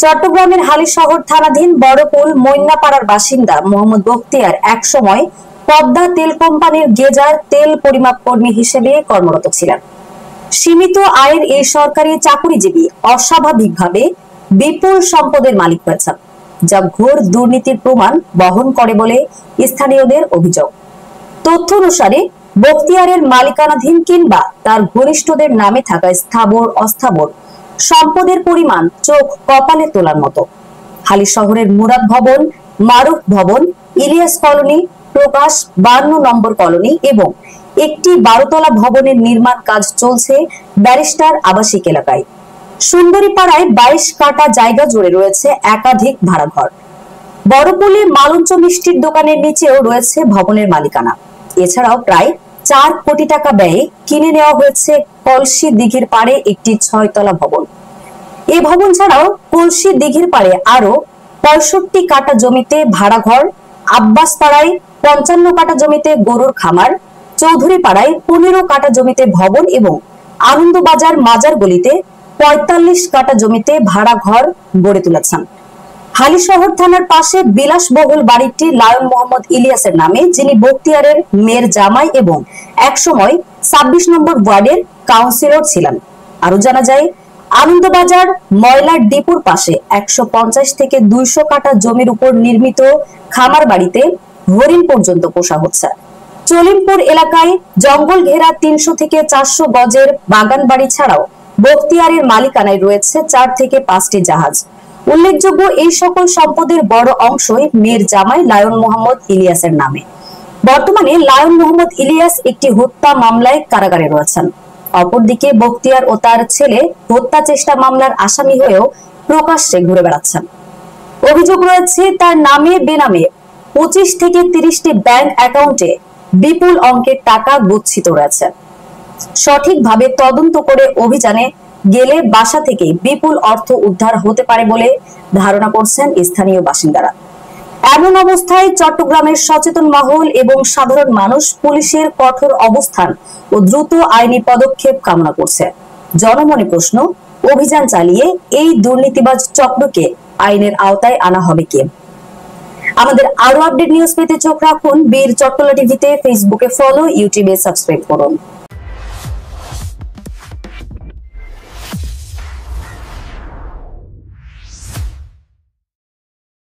চট্টগ্রামের হালিশহর থানাধীন বড়পুল মৈনাপাড়ার বাসিন্দা মোহাম্মদ বখতিয়ার একসময় পদ্মা তেল কোম্পানির গেজার তেল পরিমাপ কর্মী হিসেবে কর্মরত ছিলেন। সীমিত আয়ের এই সরকারি চাকুরিজীবী অস্বাভাবিকভাবে বিপুল সম্পদের মালিক হয়েছেন, যা ঘোর দুর্নীতির প্রমাণ বহন করে বলে স্থানীয়দের অভিযোগ। তথ্য অনুসারে বখতিয়ারের মালিকানাধীন কিংবা তার ঘনিষ্ঠদের নামে থাকা স্থাবর অস্থাবর সম্পদের পরিমাণ চোখ কপালে তোলার মতো। হালিশহরের মুরাদ ভবন, মারুফ ভবন, ইলিয়াস কলোনি, প্রকাশ 52 নম্বর কলোনি এবং একটি 12তলা ভবনের নির্মাণ কাজ চলছে ব্যারিস্টার আবাসিক এলাকায়। সুন্দরীপাড়ায় 22 কাটা জায়গা জুড়ে রয়েছে একাধিক ভাড়াঘর। বড়পুলে মালঞ্চ মিষ্টির দোকানের নিচেও রয়েছে ভবনের মালিকানা। এছাড়াও প্রায় 4 কোটি টাকা ব্যয়ে কিনে নেওয়া হয়েছে কলসি দিঘির পাড়ে একটি 6তলা ভবন। এই ভবন ছাড়াও কলসি দিঘির পাড়ে আরো 65 কাটা জমিতে ভাড়াঘর, আব্বাস পাড়ায় 55 কাটা জমিতে গরুর খামার, চৌধুরী পাড়ায় 15 কাটা জমিতে ভবন এবং আনন্দবাজার মাজার গলিতে 45 কাটা জমিতে ভাড়াঘর গড়ে তুলেছেন। হালিশহর থানার পাশে বিলাসবহুল বাড়িটি লায়ন মোহাম্মদ ইলিয়াসের নামে, যিনি বখতিয়ারের মেয়ের জামাই এবং একসময় 26 নম্বর ওয়ার্ডের কাউন্সিলর ছিলেন। আরো জানা যায়, আনন্দবাজার ময়লার ডিপুর পাশে 150 থেকে 200 কাটা জমির উপর নির্মিত খামার বাড়িতে হরিণ পর্যন্ত পোষা হচ্ছে। চলিমপুর এলাকায় জঙ্গল ঘেরা 300 থেকে 400 গজের বাগান বাড়ি ছাড়াও বখতিয়ারের মালিকানায় রয়েছে 4 থেকে 5টি জাহাজ। উল্লেখযোগ্য, এই সকল সম্পদের বড় অংশই মেয়ের জামাই লায়ন মোহাম্মদ ইলিয়াসের নামে। বর্তমানে লায়ন মোহাম্মদ ইলিয়াস একটি হত্যা মামলায় কারাগারে রয়েছেন। অপরদিকে বখতিয়ার ও তার ছেলে হত্যা চেষ্টা মামলার আসামি হয়েও প্রকাশ্যে ঘুরে বেড়াচ্ছেন। অভিযোগ রয়েছে তার নামে বেনামে 25 থেকে 30টি ব্যাংক অ্যাকাউন্টে বিপুল অঙ্কের টাকা গচ্ছিত রয়েছে। সঠিকভাবে তদন্ত করে অভিযানে গেলে বাসা থেকে বিপুল অর্থ উদ্ধার হতে পারে বলে ধারণা করছেন স্থানীয় বাসিন্দারা। এমন অবস্থায় চট্টগ্রামের সচেতন মহল এবং সাধারণ মানুষ পুলিশের কঠোর অবস্থান ও দ্রুত আইনি পদক্ষেপ কামনা করছে। জনমনে প্রশ্ন, অভিযান চালিয়ে এই দুর্নীতিবাজ চক্রকে আইনের আওতায় আনা হবে কে? আমাদের আরো আপডেট নিউজ পেতে চোখ রাখুন বীর চট্টলা টিভিতে। ফেসবুকে ফলো, ইউটিউবে সাবস্ক্রাইব করুন।